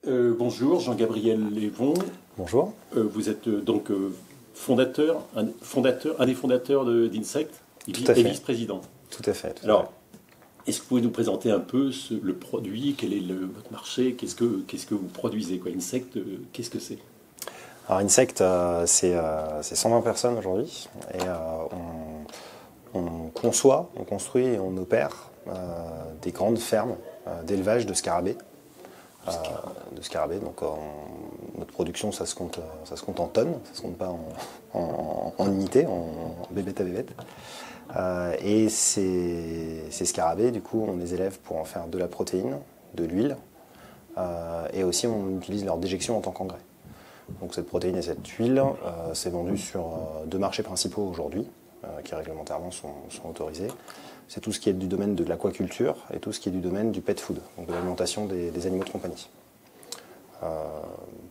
Bonjour, Jean-Gabriel Lévon. Bonjour. Vous êtes donc un des fondateurs d'Insect et Tout à fait. vice-président. Tout à fait. Alors, est-ce que vous pouvez nous présenter un peu le produit, quel est votre marché, qu'est-ce que vous produisez, quoi? Insect, qu'est-ce que c'est? Alors Insect, c'est 120 personnes aujourd'hui et on conçoit, on construit et on opère des grandes fermes d'élevage de scarabées. Donc notre production, ça se compte en tonnes, ça se compte pas en unités, en bébête à bébête. Et ces scarabées, du coup, on les élève pour en faire de la protéine, de l'huile, et aussi on utilise leur déjection en tant qu'engrais. Donc cette protéine et cette huile, c'est vendu sur deux marchés principaux aujourd'hui, qui réglementairement sont autorisés. C'est tout ce qui est du domaine de l'aquaculture et tout ce qui est du domaine du pet food, donc de l'alimentation des animaux de compagnie.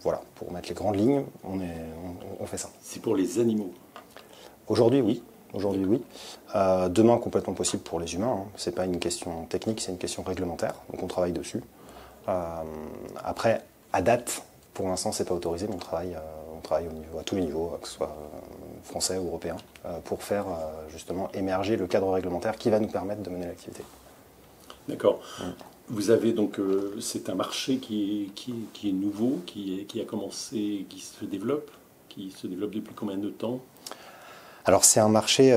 Voilà, pour mettre les grandes lignes, on fait ça. C'est pour les animaux? Aujourd'hui, oui. Demain, complètement possible pour les humains. Ce n'est pas une question technique, c'est une question réglementaire. Donc on travaille dessus. Après, à date, pour l'instant, ce n'est pas autorisé, mais on travaille à tous les niveaux, que ce soit français ou européen, pour faire justement émerger le cadre réglementaire qui va nous permettre de mener l'activité. D'accord. Vous avez donc, c'est un marché qui est nouveau, qui a commencé, qui se développe depuis combien de temps? Alors c'est un marché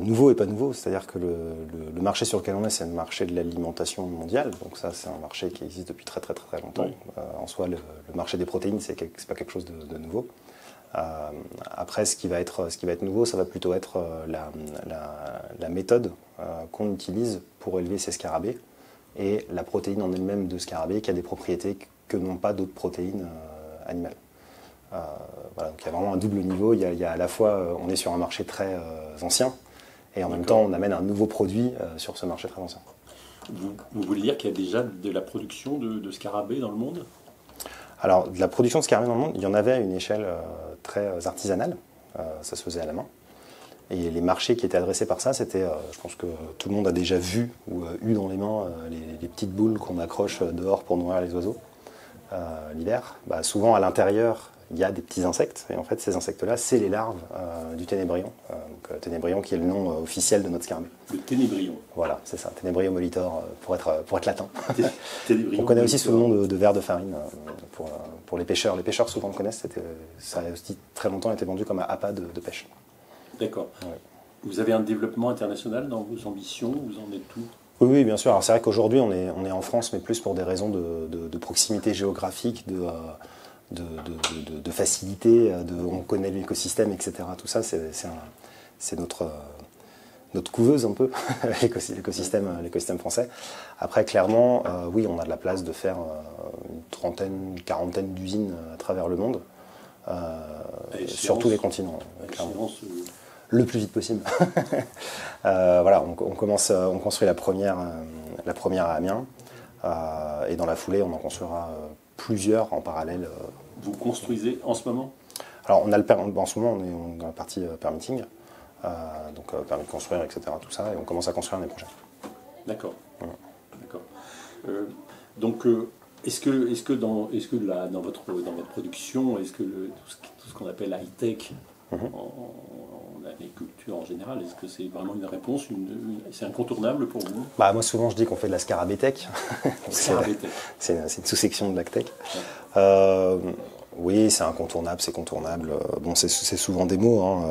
nouveau et pas nouveau, c'est-à-dire que le marché sur lequel on est, c'est le marché de l'alimentation mondiale, donc ça c'est un marché qui existe depuis très longtemps. Oui. En soi, le marché des protéines, c'est pas quelque chose de nouveau. Après, ce qui va être nouveau, ça va plutôt être la méthode qu'on utilise pour élever ces scarabées et la protéine en elle-même de scarabée qui a des propriétés que n'ont pas d'autres protéines animales. Voilà, donc il y a vraiment un double niveau. Il y a à la fois, on est sur un marché très ancien, et en même temps, on amène un nouveau produit sur ce marché très ancien. Vous voulez dire qu'il y a déjà de la production de scarabées dans le monde? Alors, de la production de scarabées dans le monde, il y en avait à une échelle très artisanale. Ça se faisait à la main. Et les marchés qui étaient adressés par ça, c'était, je pense que tout le monde a déjà vu ou eu dans les mains les petites boules qu'on accroche dehors pour nourrir les oiseaux l'hiver. Souvent, à l'intérieur, il y a des petits insectes, et en fait ces insectes-là, c'est les larves du ténébrion. Ténébrion qui est le nom officiel de notre scarabée. Le ténébrion. Voilà, c'est ça, Ténébrion molitor pour être latin. On connaît aussi sous le nom de ver de farine pour les pêcheurs. Les pêcheurs souvent le connaissent, ça a aussi très longtemps été vendu comme un appât de pêche. D'accord. Ouais. Vous avez un développement international dans vos ambitions, vous en êtes où? Oui, bien sûr. Alors c'est vrai qu'aujourd'hui on est en France, mais plus pour des raisons de proximité géographique, de facilité, on connaît l'écosystème, etc. Tout ça, c'est notre couveuse un peu, l'écosystème français. Après, clairement, oui, on a de la place de faire une quarantaine d'usines à travers le monde, sur tous les continents, clairement. Le plus vite possible. Voilà, on construit la première à Amiens, et dans la foulée, on en construira plusieurs en parallèle. Vous construisez en ce moment? Alors, en ce moment, on est dans la partie permitting, donc permis de construire, etc. Tout ça, et on commence à construire l'année prochaine. D'accord. Ouais. D'accord. Donc, est-ce que dans votre production, est-ce que tout ce qu'on appelle high-tech en agriculture en général, est-ce que c'est vraiment une réponse, c'est incontournable pour vous? Moi souvent je dis qu'on fait de la scarabétech. C'est une sous-section de l'agtech. Ouais. Oui, c'est incontournable, c'est contournable. Bon, c'est souvent des mots.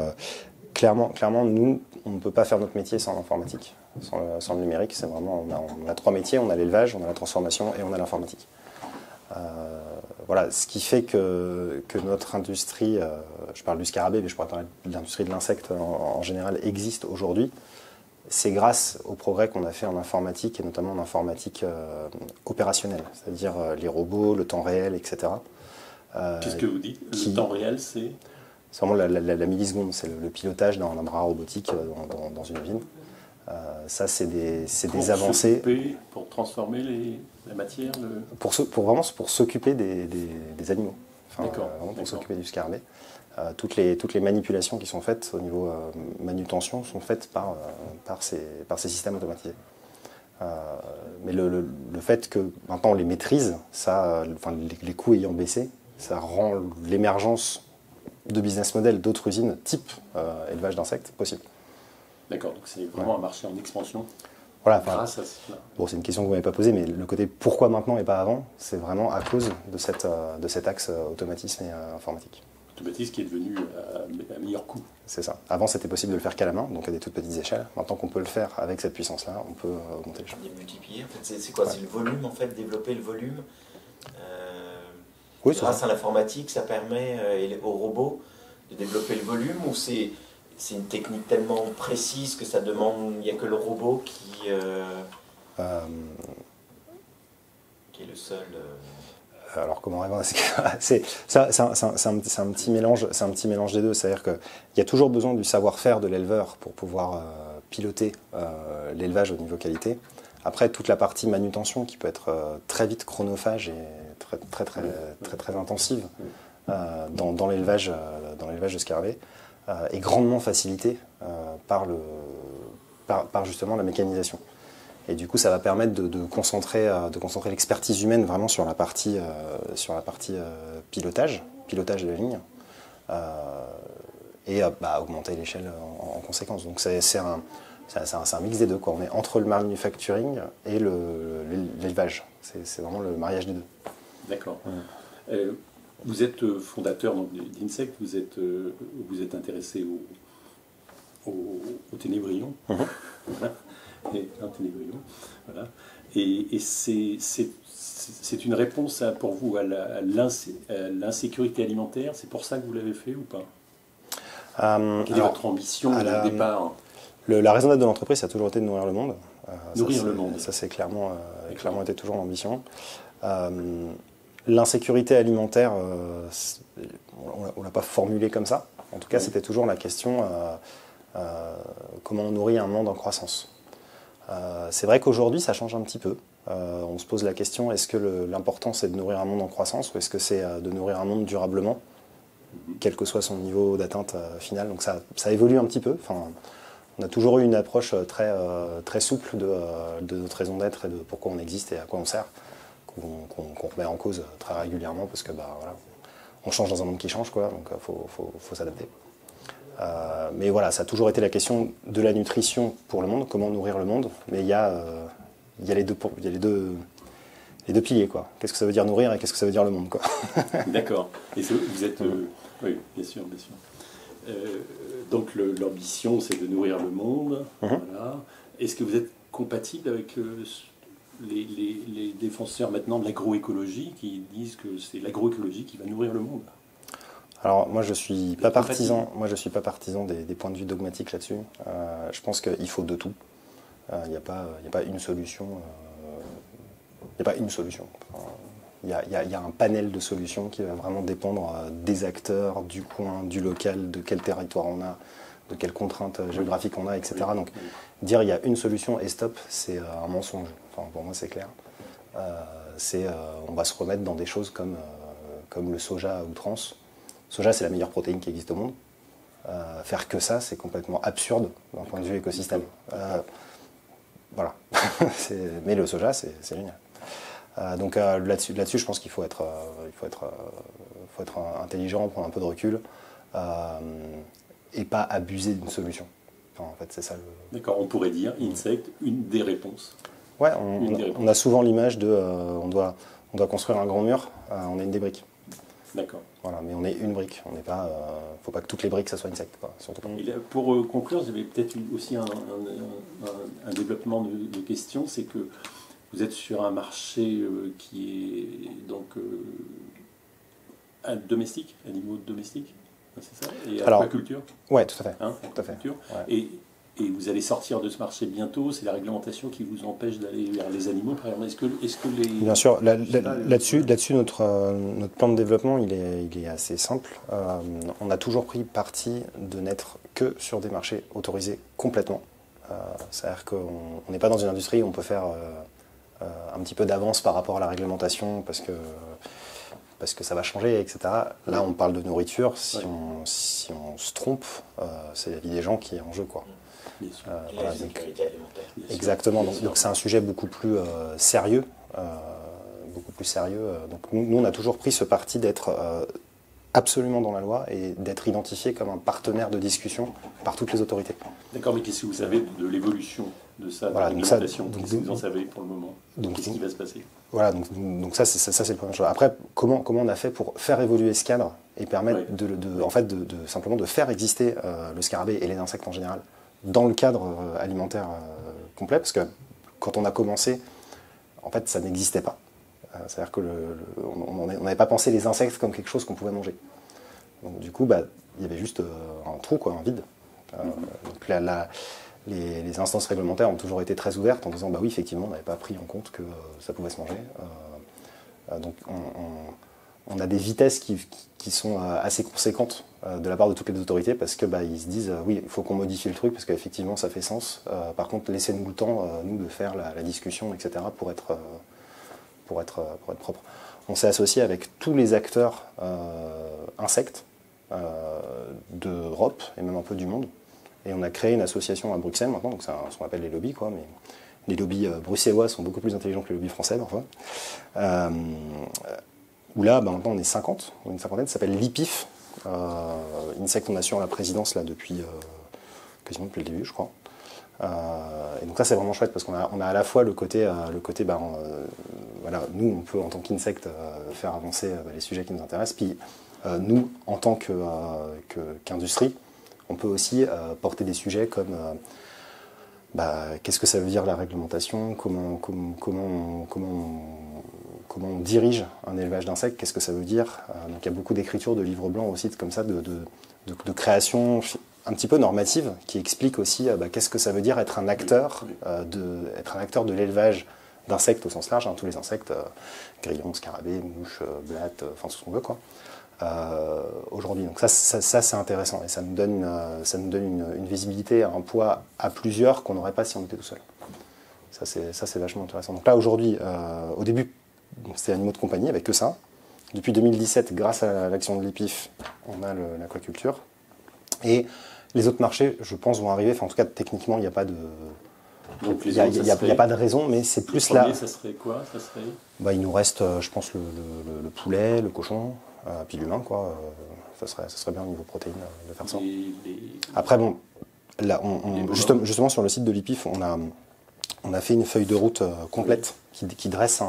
Clairement, nous, on ne peut pas faire notre métier sans l'informatique, sans le numérique. C'est vraiment, on a trois métiers, on a l'élevage, on a la transformation et on a l'informatique. Voilà, ce qui fait que notre industrie, je parle du scarabée, mais je pourrais parler de l'industrie de l'insecte en général, existe aujourd'hui, c'est grâce au progrès qu'on a fait en informatique, et notamment en informatique opérationnelle, c'est-à-dire les robots, le temps réel, etc. Qu'est-ce que vous dites? Le temps réel, c'est vraiment la milliseconde, c'est le pilotage d'un bras robotique dans une usine. Ça, c'est des avancées. Pour transformer la matière Pour s'occuper des animaux. Enfin, vraiment pour s'occuper du scarabée. Toutes les manipulations qui sont faites au niveau manutention sont faites par ces systèmes automatisés. Mais le fait que maintenant on les maîtrise, ça, les coûts ayant baissé, ça rend l'émergence de business model d'autres usines type élevage d'insectes possible. D'accord, donc c'est vraiment un marché en expansion. Voilà, grâce à cela. Bon, c'est une question que vous m'avez pas posée, mais le côté pourquoi maintenant et pas avant, c'est vraiment à cause de cet axe automatisme et informatique. Automatisme qui est devenu à meilleur coût. C'est ça. Avant, c'était possible de le faire qu'à la main, donc à des toutes petites échelles. Maintenant qu'on peut le faire avec cette puissance-là, on peut augmenter les choses. Démultiplier, en fait, c'est quoi? Ouais. C'est le volume, en fait, développer le volume. Oui, grâce à l'informatique, ça permet aux robots de développer le volume, ou c'est une technique tellement précise que ça demande, il n'y a que le robot qui est le seul. Alors comment répondre à c'est un petit mélange, des deux. C'est-à-dire qu'il y a toujours besoin du savoir-faire de l'éleveur pour pouvoir piloter l'élevage au niveau qualité. Après, toute la partie manutention qui peut être très vite chronophage et très intensive dans l'élevage de scarabées est grandement facilitée par justement la mécanisation. Et du coup, ça va permettre de concentrer l'expertise humaine vraiment sur la partie pilotage de la ligne et augmenter l'échelle en conséquence. Donc c'est un mix des deux, quoi. On est entre le manufacturing et l'élevage. C'est vraiment le mariage des deux. D'accord. Vous êtes fondateur d'Insect, vous êtes intéressé au ténébrion. Voilà. Et un ténébrion. Voilà. Et c'est une réponse pour vous à l'insécurité alimentaire. C'est pour ça que vous l'avez fait ou pas? Quelle est votre ambition au départ? La raison d'être de l'entreprise, ça a toujours été de nourrir le monde. Nourrir le monde. Ça, c'est clairement été toujours l'ambition. L'insécurité alimentaire, on ne l'a pas formulé comme ça. En tout cas, c'était toujours la question comment on nourrit un monde en croissance. C'est vrai qu'aujourd'hui, ça change un petit peu. On se pose la question, est-ce que l'important, c'est de nourrir un monde en croissance ou est-ce que c'est de nourrir un monde durablement, quel que soit son niveau d'atteinte finale. Donc ça évolue un petit peu. Enfin, on a toujours eu une approche très souple de notre raison d'être et de pourquoi on existe et à quoi on sert, qu'on remet en cause très régulièrement parce que voilà, on change dans un monde qui change, quoi, donc faut s'adapter. Mais voilà, ça a toujours été la question de la nutrition pour le monde, comment nourrir le monde, mais il y a les deux piliers, quoi. Qu'est-ce que ça veut dire nourrir et qu'est-ce que ça veut dire le monde, quoi. D'accord. Et vous êtes... oui, bien sûr, bien sûr. Donc l'ambition, c'est de nourrir le monde. Voilà. Est-ce que vous êtes compatible avec les défenseurs maintenant de l'agroécologie qui disent que c'est l'agroécologie qui va nourrir le monde? Alors moi je suis pas partisan des points de vue dogmatiques là-dessus. Je pense qu'il faut de tout. Il n'y a pas une solution. Il n'y a pas une solution. Il y a un panel de solutions qui va vraiment dépendre des acteurs, du coin, du local, de quel territoire on a, de quelles contraintes géographiques on a, etc. Donc dire il y a une solution et stop, c'est un mensonge. Enfin, pour moi c'est clair. On va se remettre dans des choses comme le soja à outrance. Le soja, c'est la meilleure protéine qui existe au monde. Faire que ça, c'est complètement absurde d'un point de vue écosystème. Voilà. Mais le soja, c'est génial. Donc là-dessus, je pense qu'il faut être intelligent, prendre un peu de recul et pas abuser d'une solution. Enfin, en fait, c'est ça. D'accord, on pourrait dire Insect, une des réponses. Ouais, on a souvent l'image de on doit construire un grand mur, on est une des briques. D'accord. Voilà, mais on est une brique. On n'est pas. Faut pas que toutes les briques ça soit Insect, quoi. Surtout pas. Et là, pour conclure, j'avais peut-être aussi un développement de questions, c'est que vous êtes sur un marché qui est donc domestique, animaux domestiques, c'est ça? Et aquaculture. Ouais, tout à fait. Aquaculture. Ouais. Et vous allez sortir de ce marché bientôt. C'est la réglementation qui vous empêche d'aller vers les animaux, par exemple. Est-ce que les... Bien sûr. Là-dessus, notre plan de développement, il est assez simple. On a toujours pris parti de n'être que sur des marchés autorisés complètement. C'est-à-dire qu'on n'est pas dans une industrie où on peut faire un petit peu d'avance par rapport à la réglementation parce que ça va changer, etc. Là, on parle de nourriture. Si on se trompe, c'est la vie des gens qui est en jeu, quoi. Bien sûr. La sécurité alimentaire. Exactement. Donc c'est un sujet beaucoup plus sérieux. Beaucoup plus sérieux. Donc nous, on a toujours pris ce parti d'être absolument dans la loi et d'être identifié comme un partenaire de discussion par toutes les autorités. D'accord, mais qu'est-ce que vous savez de l'évolution de ça, voilà, de l'alimentation? Qu'est-ce que vous en savez pour le moment? Qu'est-ce qui va se passer? Voilà, donc ça c'est le premier chose. Après, comment on a fait pour faire évoluer ce cadre et permettre simplement de faire exister le scarabée et les insectes en général dans le cadre alimentaire complet, parce que quand on a commencé, en fait, ça n'existait pas. C'est-à-dire qu'on n'avait pas pensé les insectes comme quelque chose qu'on pouvait manger. Donc du coup, il y avait juste un trou, un vide. Donc les instances réglementaires ont toujours été très ouvertes en disant oui, effectivement, on n'avait pas pris en compte que ça pouvait se manger. Donc on a des vitesses qui sont assez conséquentes de la part de toutes les autorités, parce que ils se disent oui, il faut qu'on modifie le truc parce qu'effectivement ça fait sens. Par contre, laissez-nous le temps, nous, de faire la discussion, etc. pour être propre. On s'est associé avec tous les acteurs insectes d'Europe et même un peu du monde. Et on a créé une association à Bruxelles maintenant, donc c'est ce qu'on appelle les lobbies, mais les lobbies bruxellois sont beaucoup plus intelligents que les lobbies français parfois. Où là, maintenant on est 50, une cinquantaine, ça s'appelle l'IPIF. Insect, on assure la présidence là quasiment depuis le début, je crois. Et donc ça c'est vraiment chouette parce qu'on a à la fois le côté nous on peut en tant qu'Insect faire avancer les sujets qui nous intéressent, puis nous en tant qu'industrie on peut aussi porter des sujets comme qu'est-ce que ça veut dire la réglementation, comment on dirige un élevage d'insectes, qu'est-ce que ça veut dire. Donc il y a beaucoup d'écritures de livres blancs aussi comme ça de création un petit peu normative qui explique aussi qu'est-ce que ça veut dire être un acteur de l'élevage d'insectes au sens large, tous les insectes, grillons, scarabées, mouches, blattes, enfin tout ce qu'on veut aujourd'hui. Donc ça c'est intéressant et ça nous donne une visibilité, un poids à plusieurs qu'on n'aurait pas si on était tout seul. Ça c'est vachement intéressant. Donc là aujourd'hui, au début c'était animaux de compagnie avec que ça. Depuis 2017, grâce à l'action de l'IPIF, on a l'aquaculture. Et les autres marchés, je pense, vont arriver. Enfin, en tout cas, techniquement, il n'y a pas de... Donc il n'y a pas de raison, mais c'est plus là... Ça serait quoi? Ça serait... il nous reste, je pense, le poulet, le cochon, puis l'humain, Ça serait bien au niveau protéines de faire ça. Après, bon, là, justement, sur le site de l'IPIF, on a fait une feuille de route complète qui dresse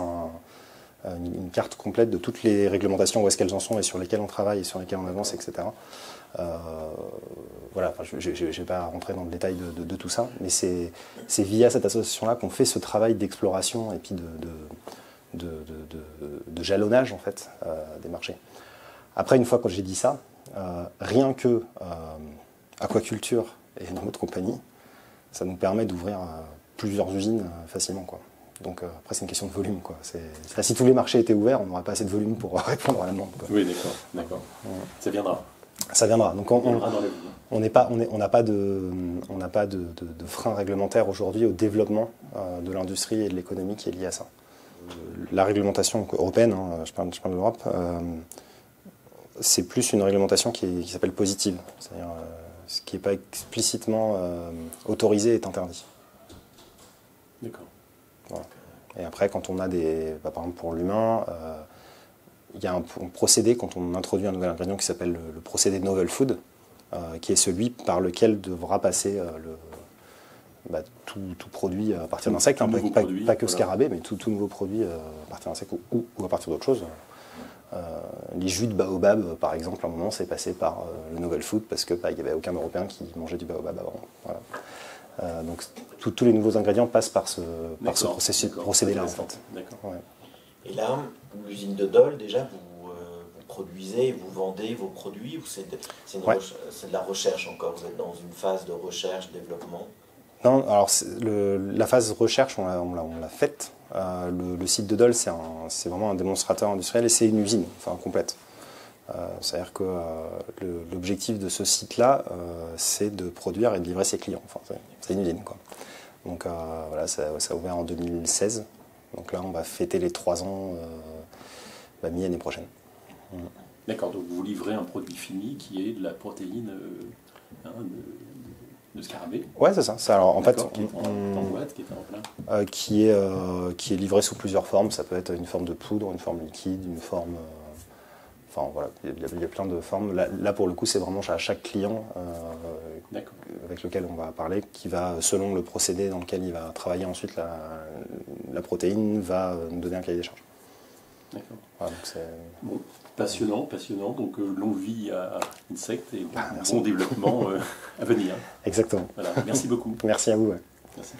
une carte complète de toutes les réglementations, où est-ce qu'elles en sont et sur lesquelles on travaille et sur lesquelles on avance, etc. Je ne vais pas rentrer dans le détail de tout ça, mais c'est via cette association-là qu'on fait ce travail d'exploration et puis de jalonnage en fait, des marchés. Après, une fois que j'ai dit ça, rien que aquaculture et animaux de compagnie, ça nous permet d'ouvrir plusieurs usines facilement, Donc après c'est une question de volume, Si tous les marchés étaient ouverts, on n'aurait pas assez de volume pour répondre à la demande, Oui, d'accord. Ça viendra. Ça viendra. Donc on n'a pas de frein réglementaire aujourd'hui au développement de l'industrie et de l'économie qui est lié à ça. La réglementation européenne, je parle de l'Europe, c'est plus une réglementation qui s'appelle positive, c'est-à-dire ce qui n'est pas explicitement autorisé est interdit. D'accord. Voilà. Et après, quand on a par exemple pour l'humain, il y a un procédé quand on introduit un nouvel ingrédient qui s'appelle le procédé Novel Food, qui est celui par lequel devra passer tout produit à partir d'insectes, pas que scarabée, mais tout nouveau produit à partir d'insectes ou à partir d'autre chose. Les jus de baobab, par exemple, à un moment, c'est passé par le Novel Food parce qu'il n'y avait aucun Européen qui mangeait du baobab avant. Voilà. Donc tous les nouveaux ingrédients passent par ce procédé-là, en fait. D'accord. Ouais. Et là, l'usine de Dole, déjà, vous produisez, vous vendez vos produits, ou c'est de la recherche encore? Vous êtes dans une phase de recherche, développement? Non, alors la phase recherche, on l'a faite. Le site de Dole, c'est vraiment un démonstrateur industriel et c'est une usine, complète. C'est-à-dire que l'objectif de ce site-là, c'est de produire et de livrer ses clients. C'est une usine, Donc ça a ouvert en 2016. Donc là, on va fêter les 3 ans mi-année prochaine. D'accord, donc vous livrez un produit fini qui est de la protéine de scarabée. Ouais, c'est ça. Alors, en fait, Qui est en boîte, qui est en plein. qui est livré sous plusieurs formes. Ça peut être une forme de poudre, une forme liquide, une forme... Enfin, voilà, il y a plein de formes. Là pour le coup, c'est vraiment à chaque client avec lequel on va parler, qui va, selon le procédé dans lequel il va travailler ensuite la protéine, va nous donner un cahier des charges. D'accord. Voilà, donc bon, passionnant. Donc longue vie à Insect et bon développement à venir. Exactement. Voilà, merci beaucoup. Merci à vous. Ouais. Merci.